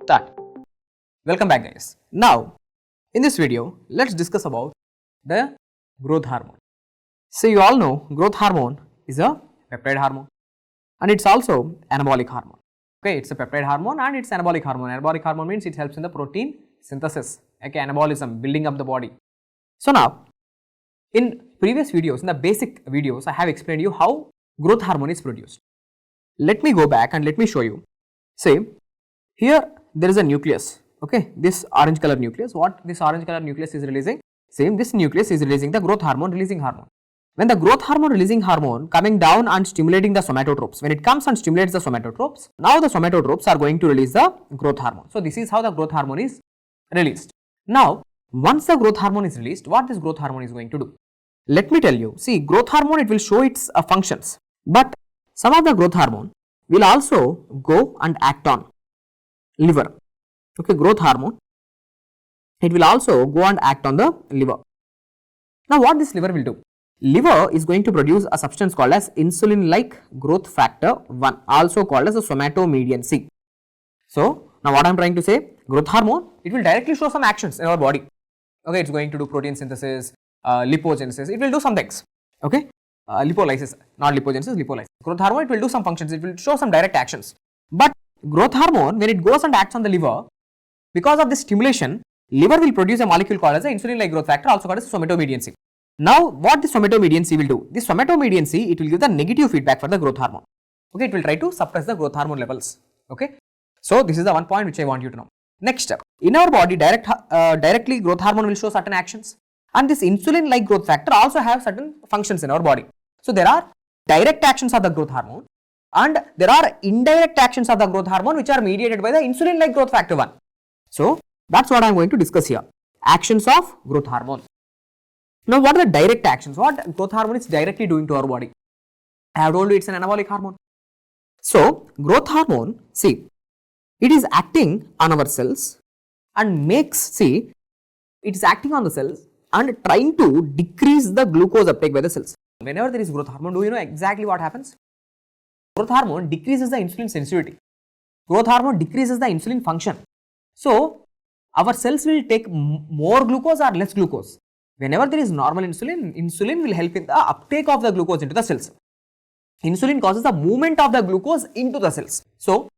Start. Welcome back guys. Now in this video let's discuss about the growth hormone. So you all know growth hormone is a peptide hormone and it's also anabolic hormone. Okay, it's a peptide hormone and it's anabolic hormone. Anabolic hormone means it helps in the protein synthesis, okay, anabolism, building up the body. So now in previous videos, in the basic videos, I have explained you how growth hormone is produced. Let me go back and let me show you. Say here there is a nucleus, okay, this orange color nucleus. What this orange color nucleus is releasing? Same, this nucleus is releasing the growth hormone releasing hormone. When the growth hormone releasing hormone coming down and stimulating the somatotrophs, when it comes and stimulates the somatotrophs, now the somatotrophs are going to release the growth hormone. So this is how the growth hormone is released. Now once the growth hormone is released, what this growth hormone is going to do? Let me tell you, see, growth hormone, it will show its functions, but some of the growth hormone will also go and act on liver. Okay, growth hormone, it will also go and act on the liver. Now what this liver will do? Liver is going to produce a substance called as insulin-like growth factor 1, also called as the somatomedian C. So now what I am trying to say, growth hormone, it will directly show some actions in our body. Okay, it's going to do protein synthesis, lipogenesis, it will do some things. Okay, lipolysis, not lipogenesis, lipolysis. Growth hormone, it will do some functions, it will show some direct actions. But growth hormone, when it goes and acts on the liver, because of this stimulation, liver will produce a molecule called as the insulin-like growth factor, also called as somatomedian C. Now what this somatomedian C will do? This somatomedian C, it will give the negative feedback for the growth hormone. Okay, it will try to suppress the growth hormone levels. Okay, so this is the one point which I want you to know. Next step, in our body, directly growth hormone will show certain actions, and this insulin-like growth factor also have certain functions in our body. So there are direct actions of the growth hormone and there are indirect actions of the growth hormone which are mediated by the insulin-like growth factor 1. So that's what I am going to discuss here, actions of growth hormone. Now what are the direct actions? What growth hormone is directly doing to our body? I have told you it's an anabolic hormone. So growth hormone, see, it is acting on our cells and makes, see, it is acting on the cells and trying to decrease the glucose uptake by the cells. Whenever there is growth hormone, do you know exactly what happens? Growth hormone decreases the insulin sensitivity. Growth hormone decreases the insulin function. So our cells will take more glucose or less glucose. Whenever there is normal insulin, insulin will help in the uptake of the glucose into the cells. Insulin causes the movement of the glucose into the cells. So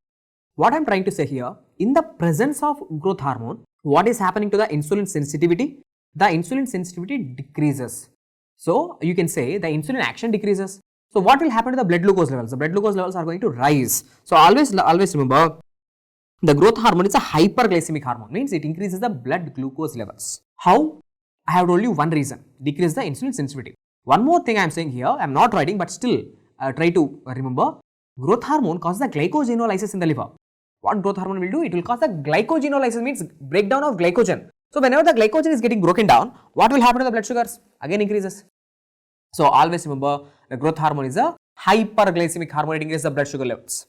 what I am trying to say here, in the presence of growth hormone, what is happening to the insulin sensitivity? The insulin sensitivity decreases. So you can say the insulin action decreases. So what will happen to the blood glucose levels? The blood glucose levels are going to rise. So always remember, the growth hormone is a hyperglycemic hormone, means it increases the blood glucose levels. How? I have told you one reason, decrease the insulin sensitivity. One more thing I am saying here, I am not writing but still try to remember, growth hormone causes the glycogenolysis in the liver. What growth hormone will do? It will cause the glycogenolysis, means breakdown of glycogen. So whenever the glycogen is getting broken down, what will happen to the blood sugars? Again increases. So always remember, the growth hormone is a hyperglycemic hormone, it increases the blood sugar levels.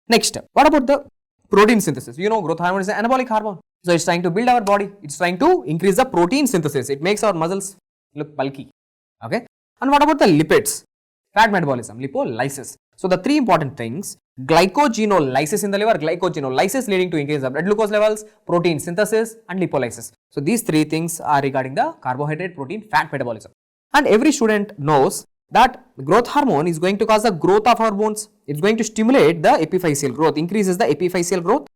Next, what about the protein synthesis? You know, growth hormone is an anabolic hormone. So it's trying to build our body, it's trying to increase the protein synthesis, it makes our muscles look bulky. Okay. And what about the lipids? Fat metabolism, lipolysis. So the three important things, glycogenolysis in the liver, glycogenolysis leading to increase of blood glucose levels, protein synthesis and lipolysis. So these three things are regarding the carbohydrate, protein, fat metabolism. And every student knows that growth hormone is going to cause the growth of our bones. It's going to stimulate the epiphyseal growth, increases the epiphyseal growth,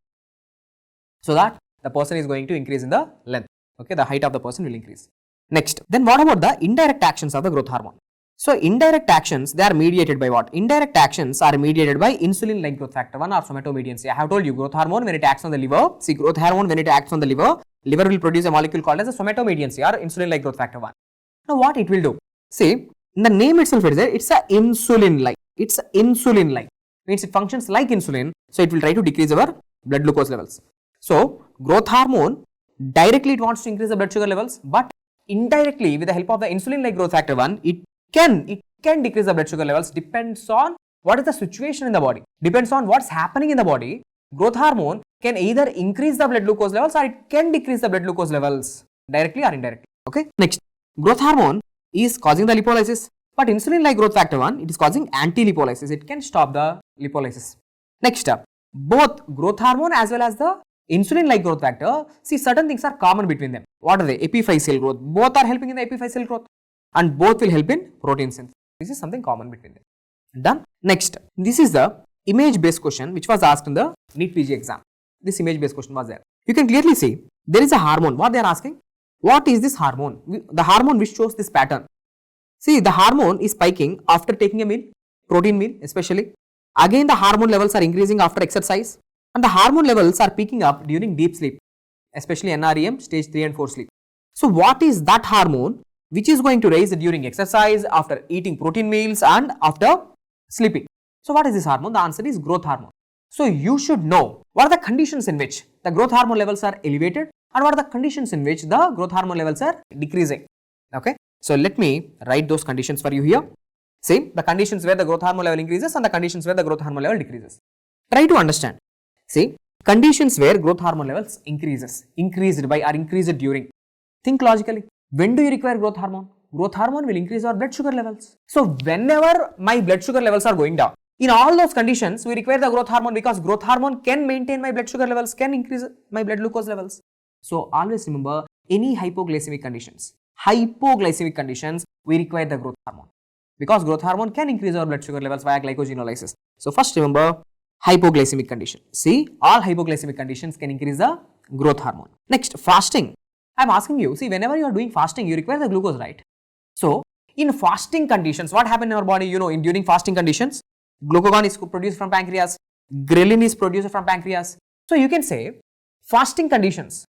so that the person is going to increase in the length. Okay, the height of the person will increase. Next, then what about the indirect actions of the growth hormone? So indirect actions, they are mediated by what? Indirect actions are mediated by insulin-like growth factor 1 or somatomedian C. I have told you, growth hormone, when it acts on the liver, see, growth hormone, when it acts on the liver will produce a molecule called as a somatomedian C or insulin-like growth factor 1. Now what it will do? See, in the name itself it is there, it's a insulin-like. It's insulin-like, means it functions like insulin, so it will try to decrease our blood glucose levels. So growth hormone, directly it wants to increase the blood sugar levels, but indirectly with the help of the insulin-like growth factor 1, it can decrease the blood sugar levels, depends on what is the situation in the body, depends on what's happening in the body. Growth hormone can either increase the blood glucose levels or it can decrease the blood glucose levels directly or indirectly. Okay. Next, growth hormone is causing the lipolysis, but insulin-like growth factor 1, it is causing anti-lipolysis. It can stop the lipolysis. Next up, both growth hormone as well as the Insulin-like growth factor, see certain things are common between them. What are they? Epiphyseal growth. Both are helping in the epiphyseal growth and both will help in protein synthesis. This is something common between them. Done. Next, this is the image-based question which was asked in the NEET-PG exam. This image-based question was there. You can clearly see there is a hormone. What they are asking? What is this hormone? The hormone which shows this pattern. See, the hormone is spiking after taking a meal, protein meal especially. Again, the hormone levels are increasing after exercise. And the hormone levels are peaking up during deep sleep, especially NREM stage 3 and 4 sleep. So what is that hormone which is going to rise during exercise, after eating protein meals and after sleeping? So what is this hormone? The answer is growth hormone. So you should know what are the conditions in which the growth hormone levels are elevated and what are the conditions in which the growth hormone levels are decreasing. Okay. So let me write those conditions for you here. See the conditions where the growth hormone level increases and the conditions where the growth hormone level decreases. Try to understand. See, conditions where growth hormone levels increased by or increased during. Think logically. When do you require growth hormone? Growth hormone will increase our blood sugar levels. So whenever my blood sugar levels are going down, in all those conditions, we require the growth hormone because growth hormone can maintain my blood sugar levels, can increase my blood glucose levels. So always remember, any hypoglycemic conditions, we require the growth hormone because growth hormone can increase our blood sugar levels via glycogenolysis. So first remember, hypoglycemic condition. See, all hypoglycemic conditions can increase the growth hormone. Next, fasting. I am asking you, see, whenever you are doing fasting, you require the glucose, right? So, in fasting conditions, what happens in our body? You know, during fasting conditions, glucagon is produced from pancreas, ghrelin is produced from pancreas. So, you can say fasting conditions,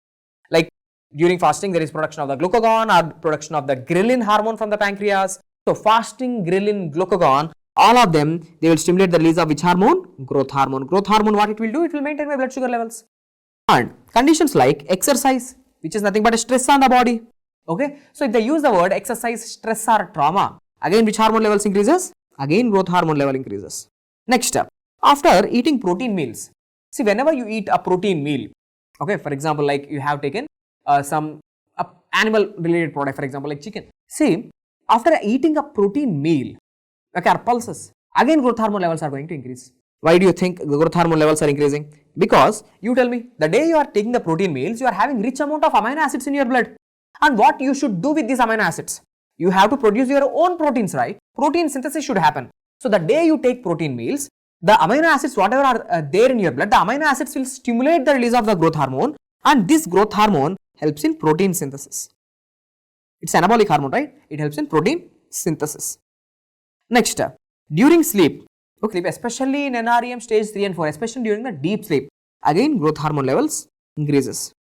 like during fasting, there is production of the glucagon or production of the ghrelin hormone from the pancreas. So, fasting, ghrelin, glucagon, all of them, they will stimulate the release of which hormone? Growth hormone. Growth hormone, what it will do? It will maintain my blood sugar levels. And conditions like exercise, which is nothing but a stress on the body. Okay. So, if they use the word exercise, stress or trauma, again which hormone levels increases? Again growth hormone level increases. Next, after eating protein meals. See, whenever you eat a protein meal, okay, for example, like you have taken some animal related product, for example, like chicken. See, after eating a protein meal, okay, our pulses, again growth hormone levels are going to increase. Why do you think the growth hormone levels are increasing? Because you tell me, the day you are taking the protein meals, you are having rich amount of amino acids in your blood. And what you should do with these amino acids? You have to produce your own proteins, right? Protein synthesis should happen. So the day you take protein meals, the amino acids, whatever are there in your blood, the amino acids will stimulate the release of the growth hormone, and this growth hormone helps in protein synthesis. It's anabolic hormone, right? It helps in protein synthesis. Next, during sleep, okay, especially in NREM stage 3 and 4, especially during the deep sleep, again growth hormone levels increases.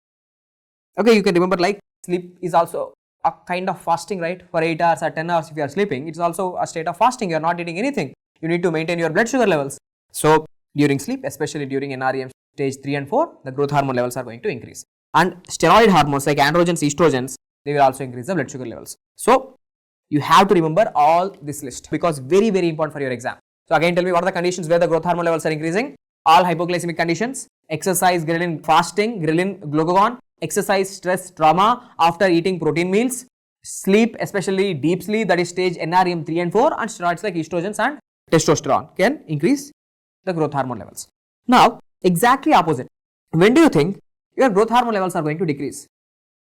Okay, you can remember like sleep is also a kind of fasting, right? For 8 hours or 10 hours if you are sleeping, it's also a state of fasting. You are not eating anything. You need to maintain your blood sugar levels. So during sleep, especially during NREM stage 3 and 4, the growth hormone levels are going to increase. And steroid hormones like androgens, estrogens, they will also increase the blood sugar levels. So you have to remember all this list because very, very important for your exam. So again, tell me what are the conditions where the growth hormone levels are increasing? All hypoglycemic conditions, exercise, ghrelin, fasting, ghrelin, glucagon, exercise, stress, trauma, after eating protein meals, sleep, especially deep sleep, that is stage NREM 3 and 4, and steroids like estrogens and testosterone can increase the growth hormone levels. Now, exactly opposite. When do you think your growth hormone levels are going to decrease?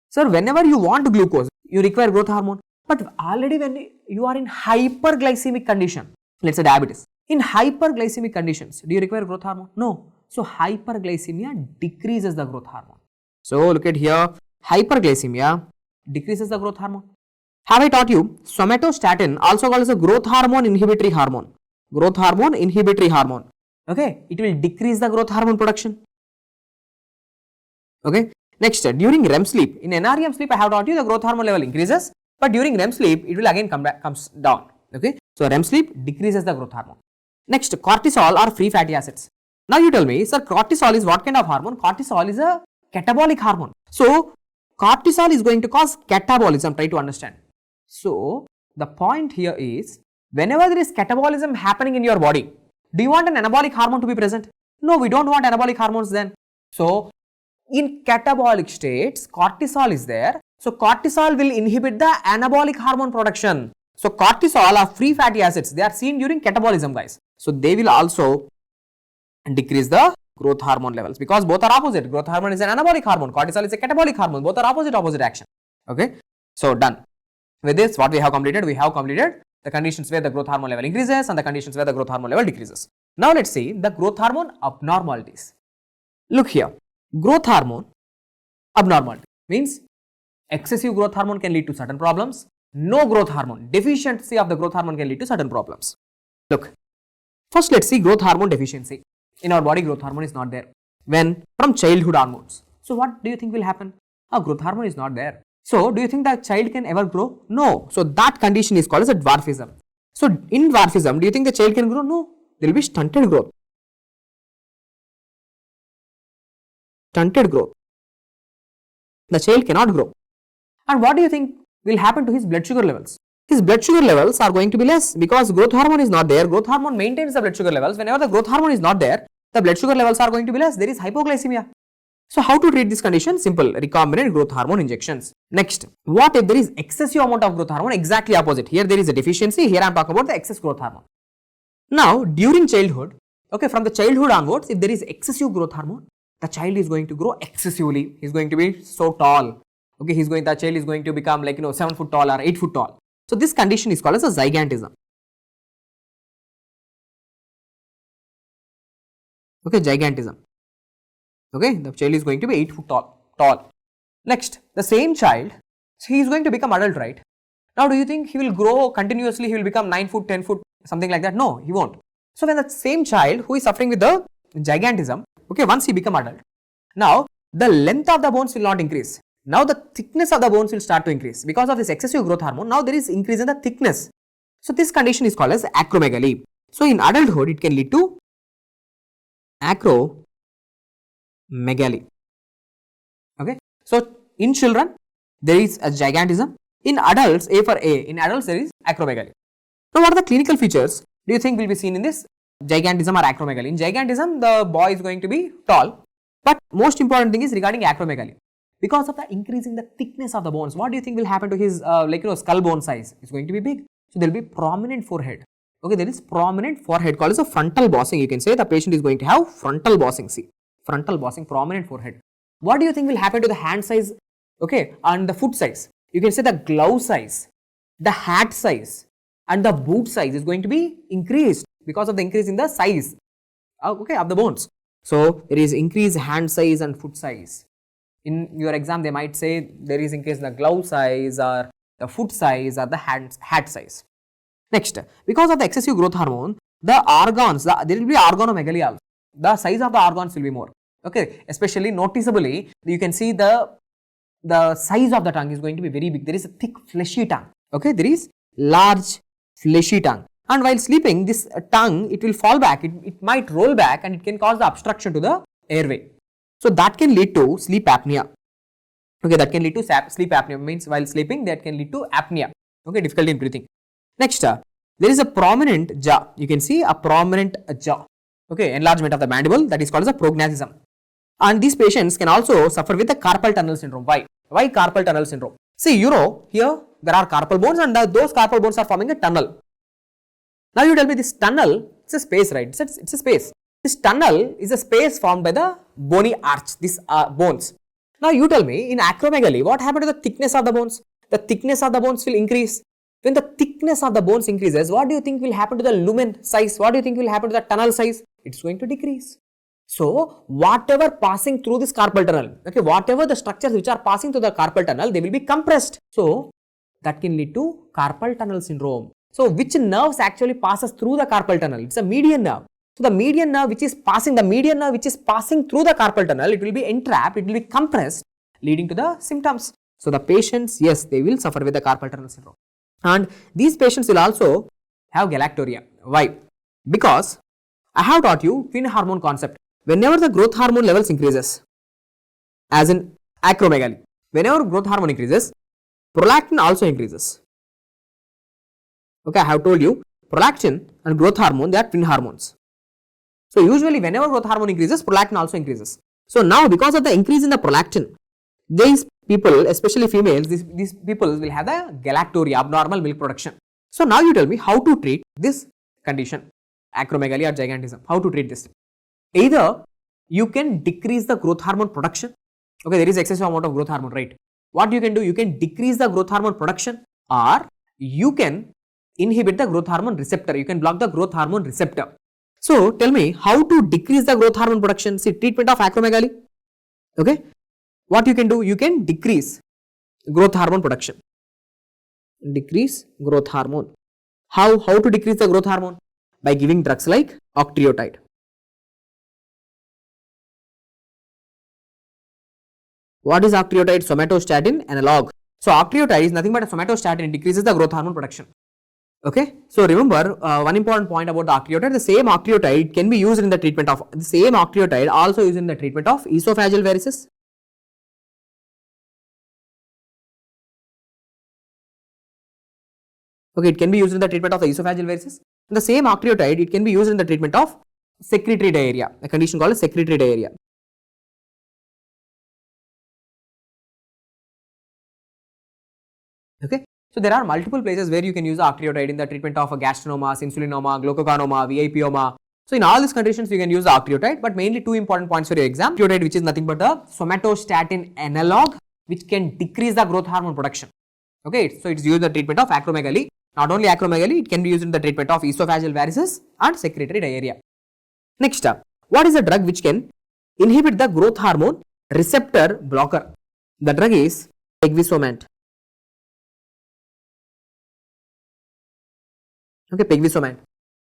Sir, whenever you want glucose, you require growth hormone. But already when you are in hyperglycemic condition, let's say diabetes, in hyperglycemic conditions, do you require growth hormone? No. So hyperglycemia decreases the growth hormone. So look at here, hyperglycemia decreases the growth hormone. Have I taught you somatostatin, also called as a growth hormone inhibitory hormone? Growth hormone inhibitory hormone. Okay, it will decrease the growth hormone production. Okay. Next, during REM sleep, in NREM sleep, I have taught you the growth hormone level increases, but during REM sleep, it will again comes down. Okay. So REM sleep decreases the growth hormone. Next, cortisol or free fatty acids. Now you tell me, sir, cortisol is what kind of hormone? Cortisol is a catabolic hormone. So cortisol is going to cause catabolism. Try to understand. So the point here is, whenever there is catabolism happening in your body, do you want an anabolic hormone to be present? No, we don't want anabolic hormones then. So in catabolic states, cortisol is there. So cortisol will inhibit the anabolic hormone production. So cortisol or free fatty acids, they are seen during catabolism, guys. So they will also decrease the growth hormone levels, because both are opposite. Growth hormone is an anabolic hormone, cortisol is a catabolic hormone, both are opposite action. Okay, so done. With this, what we have completed? We have completed the conditions where the growth hormone level increases and the conditions where the growth hormone level decreases. Now let's see the growth hormone abnormalities. Look here, growth hormone abnormality means excessive growth hormone can lead to certain problems. No growth hormone, deficiency of the growth hormone can lead to certain problems. Look, first let's see growth hormone deficiency. In our body, growth hormone is not there when from childhood onwards. So what do you think will happen? Growth hormone is not there. So do you think that child can ever grow? No. So that condition is called as a dwarfism. So in dwarfism, do you think the child can grow? No. There will be stunted growth. Stunted growth. The child cannot grow. And what do you think will happen to his blood sugar levels? His blood sugar levels are going to be less because growth hormone is not there. Growth hormone maintains the blood sugar levels. Whenever the growth hormone is not there, the blood sugar levels are going to be less. There is hypoglycemia. So how to treat this condition? Simple, recombinant growth hormone injections. Next, what if there is excessive amount of growth hormone? Exactly opposite. Here there is a deficiency. Here I am talking about the excess growth hormone. Now during childhood, okay, from the childhood onwards, if there is excessive growth hormone, the child is going to grow excessively. He is going to be so tall. Okay, the child is going to become like 7 foot tall or 8 foot tall. So this condition is called as a gigantism. Okay, gigantism. Okay, the child is going to be 8 foot tall. Next, the same child, so he is going to become adult, right? Now, do you think he will grow continuously? He will become 9 foot, 10 foot, something like that? No, he won't. So when the same child who is suffering with the gigantism, okay, once he become adult, now the length of the bones will not increase. Now the thickness of the bones will start to increase because of this excessive growth hormone. Now there is increase in the thickness. So this condition is called as acromegaly. So in adulthood, it can lead to acromegaly. Okay. So in children, there is a gigantism. In adults, A for A, in adults there is acromegaly. Now what are the clinical features do you think will be seen in this gigantism or acromegaly? In gigantism, the boy is going to be tall, but most important thing is regarding acromegaly. Because of the increase in the thickness of the bones, what do you think will happen to his skull bone size? It's going to be big. So there will be prominent forehead. Okay, there is prominent forehead called as a frontal bossing. You can say the patient is going to have frontal bossing. See, frontal bossing, prominent forehead. What do you think will happen to the hand size? Okay, and the foot size? You can say the glove size, the hat size, and the boot size is going to be increased because of the increase in the size, okay, of the bones. So there is increased hand size and foot size. In your exam, they might say there is increase in the glove size or the foot size or the hat size. Next, because of the excessive growth hormone, the organs, there will be organomegaly also. The size of the organs will be more. Okay, especially noticeably, you can see the size of the tongue is going to be very big. There is a thick fleshy tongue. Okay, there is large fleshy tongue. And while sleeping, this tongue, it will fall back. It might roll back and it can cause the obstruction to the airway. So that can lead to sleep apnea. Okay, that can lead to sleep apnea, means while sleeping that can lead to apnea. Okay, difficulty in breathing. Next, there is a prominent jaw. You can see a prominent jaw. Okay, enlargement of the mandible, that is called as a prognathism. And these patients can also suffer with the carpal tunnel syndrome. Why? Why carpal tunnel syndrome? See, here there are carpal bones and those carpal bones are forming a tunnel. Now you tell me this tunnel, it's a space, right? It's a space. This tunnel is a space formed by the bony arch, these bones. Now you tell me, in acromegaly, what happened to the thickness of the bones? The thickness of the bones will increase. When the thickness of the bones increases, what do you think will happen to the lumen size? What do you think will happen to the tunnel size? It's going to decrease. So whatever passing through this carpal tunnel, okay, whatever the structures which are passing through the carpal tunnel, they will be compressed. So that can lead to carpal tunnel syndrome. So which nerves actually passes through the carpal tunnel? It's a median nerve. So the median nerve which is passing through the carpal tunnel, it will be entrapped, it will be compressed, leading to the symptoms. So the patients, yes, they will suffer with the carpal tunnel syndrome. And these patients will also have galactorrhea. Why? Because I have taught you twin hormone concept. Whenever the growth hormone levels increases, as in acromegaly, whenever growth hormone increases, prolactin also increases. Okay, I have told you, prolactin and growth hormone, they are twin hormones. So usually whenever growth hormone increases, prolactin also increases. So now because of the increase in the prolactin, these people, especially females, these people will have the galactorrhea, abnormal milk production. So now you tell me how to treat this condition, acromegaly or gigantism. How to treat this? Either you can decrease the growth hormone production. Okay, there is excessive amount of growth hormone, right? What you can do, you can decrease the growth hormone production, or you can inhibit the growth hormone receptor. You can block the growth hormone receptor. So tell me how to decrease the growth hormone production. See, treatment of acromegaly. Okay, what you can do, you can decrease growth hormone production. Decrease growth hormone. How to decrease the growth hormone? By giving drugs like octreotide. What is octreotide? Somatostatin analog. So octreotide is nothing but a somatostatin. It decreases the growth hormone production. Okay. So remember one important point about the octreotide. The same octreotide can be used in the treatment of also used in the treatment of esophageal varices. Okay, it can be used in the treatment of the esophageal varices. And the same octreotide, it can be used in the treatment of secretory diarrhea, a condition called secretory diarrhea. Okay, so there are multiple places where you can use the octreotide in the treatment of a gastrinoma, insulinoma, glucagonoma, VIPoma. So in all these conditions, you can use the octreotide, but mainly two important points for your exam. Octreotide, which is nothing but the somatostatin analog, which can decrease the growth hormone production. Okay, so it's used in the treatment of acromegaly. Not only acromegaly, it can be used in the treatment of esophageal varices and secretory diarrhea. Next, what is the drug which can inhibit the growth hormone receptor blocker? The drug is pegvisomant. Okay, pegvisomant.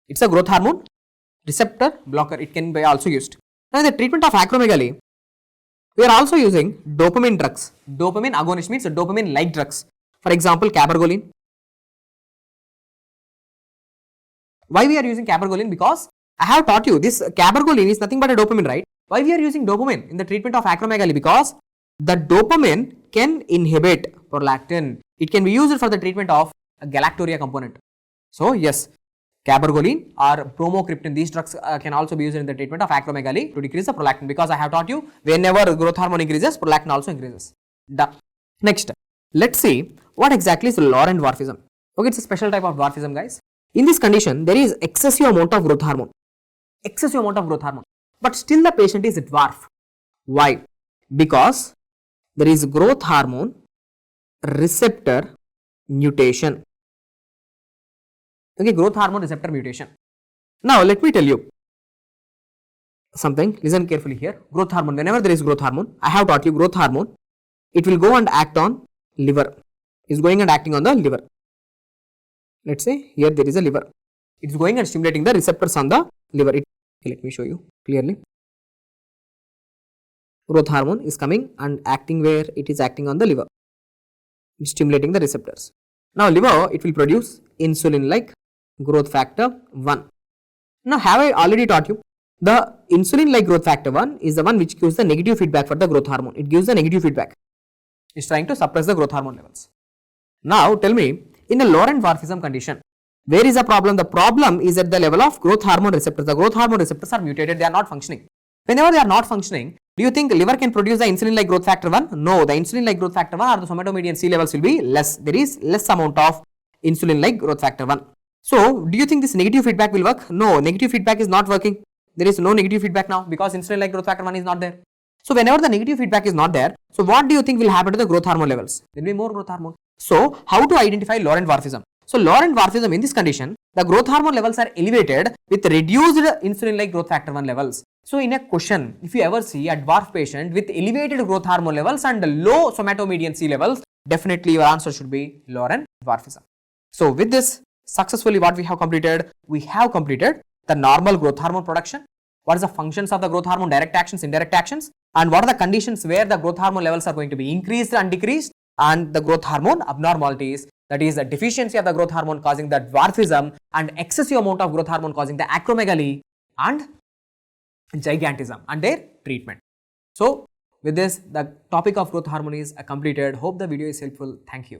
It's a growth hormone receptor blocker. It can be also used. Now, in the treatment of acromegaly, we are also using dopamine drugs. Dopamine agonist means dopamine-like drugs. For example, cabergoline. Why we are using cabergoline? Because I have taught you this cabergoline is nothing but a dopamine, right? Why we are using dopamine in the treatment of acromegaly? Because the dopamine can inhibit prolactin. It can be used for the treatment of a galacturia component. So yes, cabergoline or bromocriptine, these drugs can also be used in the treatment of acromegaly to decrease the prolactin, because I have taught you whenever growth hormone increases, prolactin also increases. Done. Next, let's see what exactly is Laron dwarfism. Okay, it's a special type of dwarfism, guys. In this condition, there is excessive amount of growth hormone. Excessive amount of growth hormone. But still the patient is dwarf. Why? Because there is growth hormone receptor mutation. Okay, growth hormone receptor mutation. Now, let me tell you something. Listen carefully here. Growth hormone, whenever there is growth hormone, I have taught you growth hormone, it will go and act on liver. It's going and acting on the liver. Let's say here there is a liver. It's going and stimulating the receptors on the liver. Let me show you clearly. Growth hormone is coming and acting where? It is acting on the liver. It's stimulating the receptors. Now liver, it will produce insulin like growth factor 1. Now have I already taught you? The insulin like growth factor 1 is the one which gives the negative feedback for the growth hormone. It gives the negative feedback. It's trying to suppress the growth hormone levels. Now tell me, in the Laron dwarfism condition, where is the problem? The problem is at the level of growth hormone receptors. The growth hormone receptors are mutated, they are not functioning. Whenever they are not functioning, do you think liver can produce the insulin like growth factor 1? No, the insulin like growth factor 1 or the somatomedian C levels will be less. There is less amount of insulin like growth factor 1. So, do you think this negative feedback will work? No, negative feedback is not working. There is no negative feedback now because insulin like growth factor 1 is not there. So, whenever the negative feedback is not there, so what do you think will happen to the growth hormone levels? There will be more growth hormone. So, how to identify Laron dwarfism? So, Laron dwarfism, in this condition, the growth hormone levels are elevated with reduced insulin like growth factor 1 levels. So, in a question, if you ever see a dwarf patient with elevated growth hormone levels and low somatomedian C levels, definitely your answer should be Laron dwarfism. So, with this, successfully what we have completed the normal growth hormone production. What is the functions of the growth hormone, direct actions, indirect actions, and what are the conditions where the growth hormone levels are going to be increased and decreased, and the growth hormone abnormalities, that is the deficiency of the growth hormone causing the dwarfism and excessive amount of growth hormone causing the acromegaly and gigantism and their treatment. So with this, the topic of growth hormone is completed. Hope the video is helpful. Thank you.